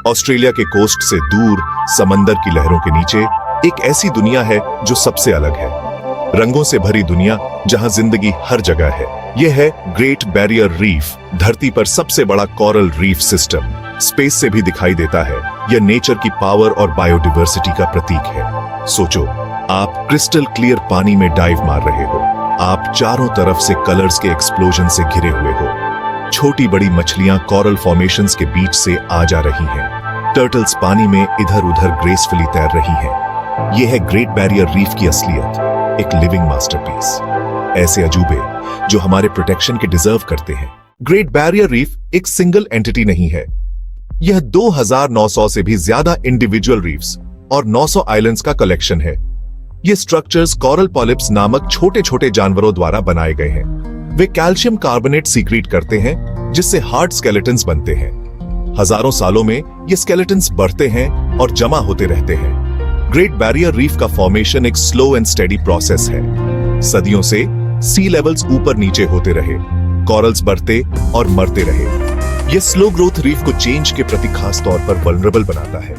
Australia के coast से दूर समंदर की लहरों के नीचे एक ऐसी दुनिया है जो सबसे अलग है। रंगों से भरी दुनिया जहां जिंदगी हर जगह है। यह है ग्रेट बैरियर रीफ, धरती पर सबसे बड़ा कोरल रीफ सिस्टम। स्पेस से भी दिखाई देता है। यह नेचर की पावर और बायोडायवर्सिटी का प्रतीक है। सोचो, आप क्रिस्टल क्लियर पानी में डाइव मार रहे हो। आप चारों तरफ से कलर्स के एक्सप्लोजन से घिरे हुए हो। छोटी बड़ी मछलियां कोरल फॉर्मेशंस के बीच से आ जा रही हैं। टर्टल्स पानी में इधर उधर ग्रेसफुली तैर रही हैं। यह है ग्रेट बैरियर रीफ की असलियत, एक लिविंग मास्टरपीस। ऐसे अजूबे जो हमारे प्रोटेक्शन के डिजर्व करते हैं। ग्रेट बैरियर रीफ एक सिंगल एंटिटी नहीं है। यह 2900 से भी ज्यादा इंडिविजुअल रीफ्स और 900 आइलैंड्स का कलेक्शन है। ये स्ट्रक्चर्स कोरल पॉलिप्स नामक छोटे छोटे जानवरों द्वारा बनाए गए हैं। वे कैल्शियम कार्बोनेट सीक्रेट करते हैं, जिससे हार्ड स्केलेटन्स बनते हैं। हजारों सालों में ये स्केलेटन्स बढ़ते हैं और जमा होते रहते हैं। ग्रेट बैरियर रीफ का फॉर्मेशन एक स्लो एंड स्टेडी प्रोसेस है। सदियों से सी लेवल्स ऊपर नीचे होते रहे, कोरल्स बढ़ते और मरते रहे। यह स्लो ग्रोथ रीफ को चेंज के प्रति खास तौर पर वल्नरेबल बनाता है।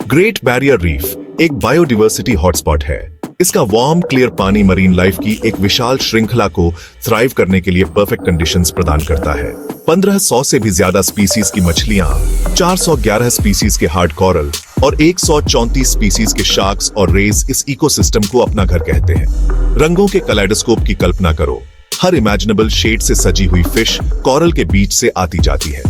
ग्रेट बैरियर रीफ एक बायोडायवर्सिटी हॉटस्पॉट है। इसका वार्म क्लियर पानी मरीन लाइफ की एक विशाल श्रृंखला को थ्राइव करने के लिए परफेक्ट कंडीशंस प्रदान करता है। 1500 से भी ज्यादा स्पीसीज की मछलियां, 411 स्पीसीज के हार्ड कोरल और 134 स्पीसीज के शार्क्स और रेज इस इकोसिस्टम को अपना घर कहते हैं। रंगों के कलेडोस्कोप की कल्पना करो। हर इमेजिनेबल शेड से सजी हुई फिश कोरल के बीच से आती जाती है।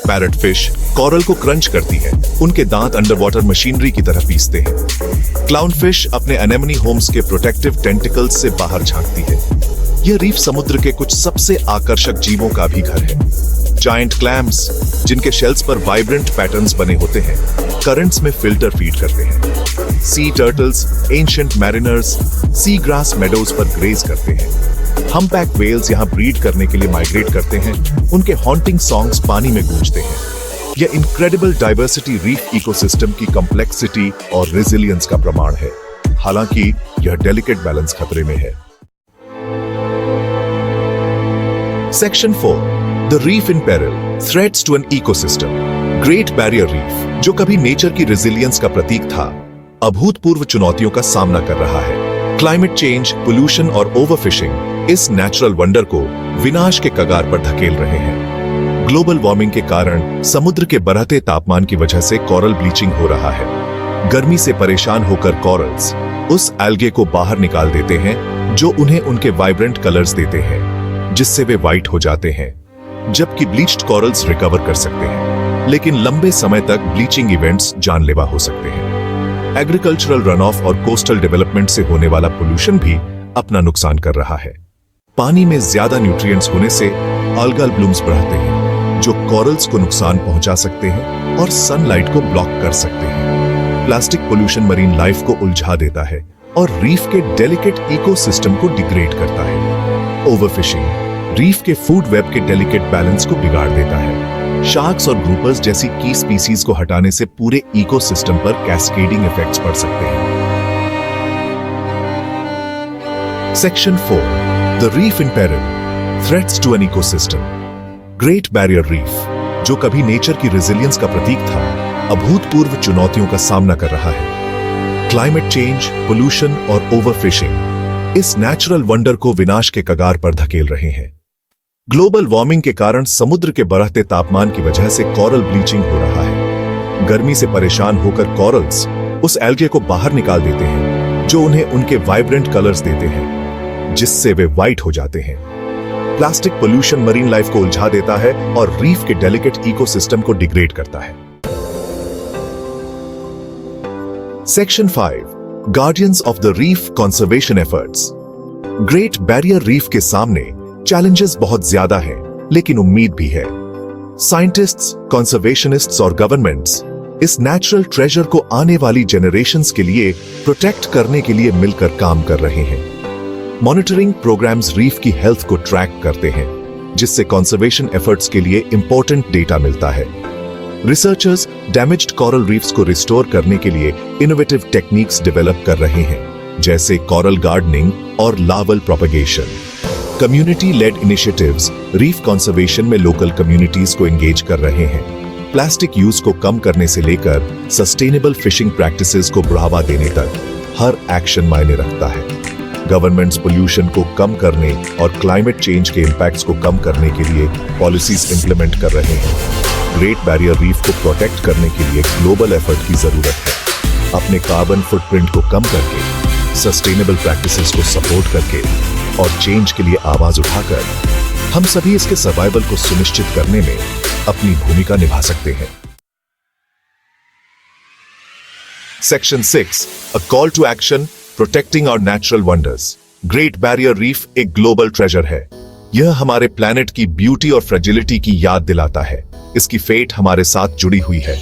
पैरट फिश कोरल को क्रंच करती है। उनके दांत अंडर वाटर मशीनरी की तरह पीसते हैं। क्लाउन फिश अपने एनेमोनी होम्स के प्रोटेक्टिव टेंटिकल्स से बाहर झांकती है। यह रीफ समुद्र के कुछ सबसे आकर्षक जीवों का भी घर है। जायंट क्लैम्स, जिनके शेल्स पर वाइब्रेंट पैटर्न्स बने होते हैं, करंट्स में फिल्टर फीड करते हैं। सी turtles, ancient mariners, sea grass meadows पर ग्रेज करते हैं। हम्पबैक वेल्स यहां ब्रीड करने के लिए माइग्रेट करते हैं। उनके हॉन्टिंग सॉन्ग्स पानी में गूंजते हैं। यह इनक्रेडिबल डाइवर्सिटी रीफ इकोसिस्टम की कॉम्प्लेक्सिटी और रेजिलियंस का प्रमाण है। हालांकि यह डेलिकेट बैलेंस खतरे में है। Section 4, the reef in peril, threats to an ecosystem. Great barrier reef, जो कभी नेचर की रेजिलियंस का प्रतीक था, अभूतपूर्व चुनौतियों का सामना कर रहा है। क्लाइमेट चेंज, पोल्यूशन और ओवरफिशिंग इस नेचुरल वंडर को विनाश के कगार पर धकेल रहे हैं। ग्लोबल वार्मिंग के कारण समुद्र के बढ़ते तापमान की वजह से कोरल ब्लीचिंग हो रहा है। गर्मी से परेशान होकर कोरल्स उस एल्गे को बाहर निकाल देते हैं जो उन्हें उनके वाइब्रेंट कलर्स देते हैं, जिससे वे व्हाइट हो जाते हैं। जबकि ब्लीच्ड कोरल्स रिकवर कर सकते हैं, लेकिन लंबे समय तक ब्लीचिंग इवेंट्स जानलेवा हो सकते हैं। एग्रीकल्चरल रन ऑफ और कोस्टल डेवलपमेंट से होने वाला पोल्यूशन भी अपना नुकसान कर रहा है। पानी में ज्यादा न्यूट्रिएंट्स होने से अल्गल ब्लूम्स बढ़ते हैं, जो कोरल्स को नुकसान पहुंचा सकते हैं और सनलाइट को ब्लॉक कर सकते हैं। प्लास्टिक पोल्यूशन मरीन लाइफ को उलझा देता है और रीफ के डेलिकेट इकोसिस्टम को डिग्रेड करता है। ओवरफिशिंग रीफ के फूड वेब के डेलिकेट बैलेंस को बिगाड़ देता है। शार्क्स और ग्रुपर्स जैसी की स्पीसीज को हटाने से पूरे इकोसिस्टम पर कैस्केडिंग इफेक्ट्स पड़ सकते हैं। Section 4, the reef in peril, threats to an ecosystem. Great barrier reef, जो कभी नेचर की रेजिलियंस का प्रतीक था, अभूतपूर्व चुनौतियों का सामना कर रहा है। क्लाइमेट चेंज, पोल्यूशन और ओवरफिशिंग इस नेचुरल वंडर को विनाश के कगार पर धकेल रहे हैं। ग्लोबल वार्मिंग के कारण समुद्र के बढ़ते तापमान की वजह से कोरल ब्लीचिंग हो रहा है। गर्मी से परेशान होकर कोरल्स उस एल्गे को बाहर निकाल देते हैं, जो उन्हें उनके वाइब्रेंट कलर्स देते हैं, जिससे वे व्हाइट हो जाते हैं। प्लास्टिक पोल्यूशन मरीन लाइफ को उलझा देता है और रीफ के डेलिकेट इकोसिस्टम को डिग्रेड करता है। Section 5, guardians of the reef conservation efforts. Great barrier reef के सामने चैलेंजेस बहुत ज्यादा हैं, लेकिन उम्मीद भी है। साइंटिस्ट्स, कंजर्वेशनिस्ट्स और गवर्नमेंट्स इस नेचुरल ट्रेजर को आने वाली जनरेशंस के लिए प्रोटेक्ट करने के लिए मिलकर काम कर रहे हैं। मॉनिटरिंग प्रोग्राम्स रीफ की हेल्थ को ट्रैक करते हैं, जिससे कंजर्वेशन एफर्ट्स के लिए इंपॉर्टेंट डेटा मिलता है। रिसर्चर्स डैमेज्ड कोरल रीफ्स को रिस्टोर करने के लिए इनोवेटिव टेक्निक्स डेवलप कर रहे हैं, जैसे कोरल गार्डनिंग और larval propagation. Community lead initiatives reef conservation में लोकल कम्युनिटीज को एंगेज कर रहे हैं। प्लास्टिक यूज को कम करने से लेकर सस्टेनेबल फिशिंग प्रैक्टिसेस को बढ़ावा देने तक हर एक्शन मायने रखता है। गवर्नमेंट्स पोल्यूशन को कम करने और क्लाइमेट चेंज के इंपैक्ट्स को कम करने के लिए पॉलिसीज इंप्लीमेंट कर रहे हैं। ग्रेट बैरियर रीफ को प्रोटेक्ट करने के लिए ग्लोबल एफर्ट की जरूरत है। अपने कार्बन फुटप्रिंट को कम करके, सस्टेनेबल प्रैक्टिसेस को सपोर्ट करके और चेंज के लिए आवाज उठाकर हम सभी इसके सर्वाइवल को सुनिश्चित करने में अपनी भूमिका निभा सकते हैं। Section 6, a call to action protecting our natural wonders. Great barrier reef एक ग्लोबल ट्रेजर है। यह हमारे प्लैनेट की ब्यूटी और फ्रेजिलिटी की याद दिलाता है। इसकी फेट हमारे साथ जुड़ी हुई है।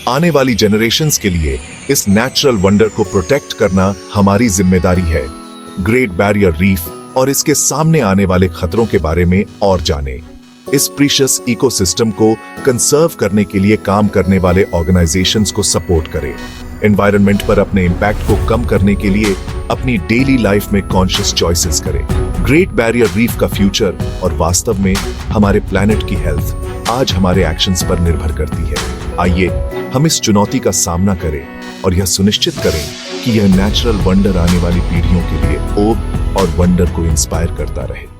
आने वाली जनरेशंस के लिए इस नेचुरल वंडर को प्रोटेक्ट करना हमारी जिम्मेदारी है। ग्रेट बैरियर रीफ और इसके सामने आने वाले खतरों के बारे में और जानें। इस प्रीशियस इकोसिस्टम को कंजर्व करने के लिए काम करने वाले ऑर्गेनाइजेशंस को सपोर्ट करें। एनवायरनमेंट पर अपने इंपैक्ट को कम करने के लिए अपनी डेली लाइफ में कॉन्शियस चॉइसेस करें। ग्रेट बैरियर रीफ का फ्यूचर और वास्तव में हमारे प्लैनेट की हेल्थ आज हमारे एक्शंस पर निर्भर करती है। आइए हम इस चुनौती का सामना करें और यह सुनिश्चित करें कि यह नेचुरल वंडर आने वाली पीढ़ियों के लिए ओब और वंडर को इंस्पायर करता रहे।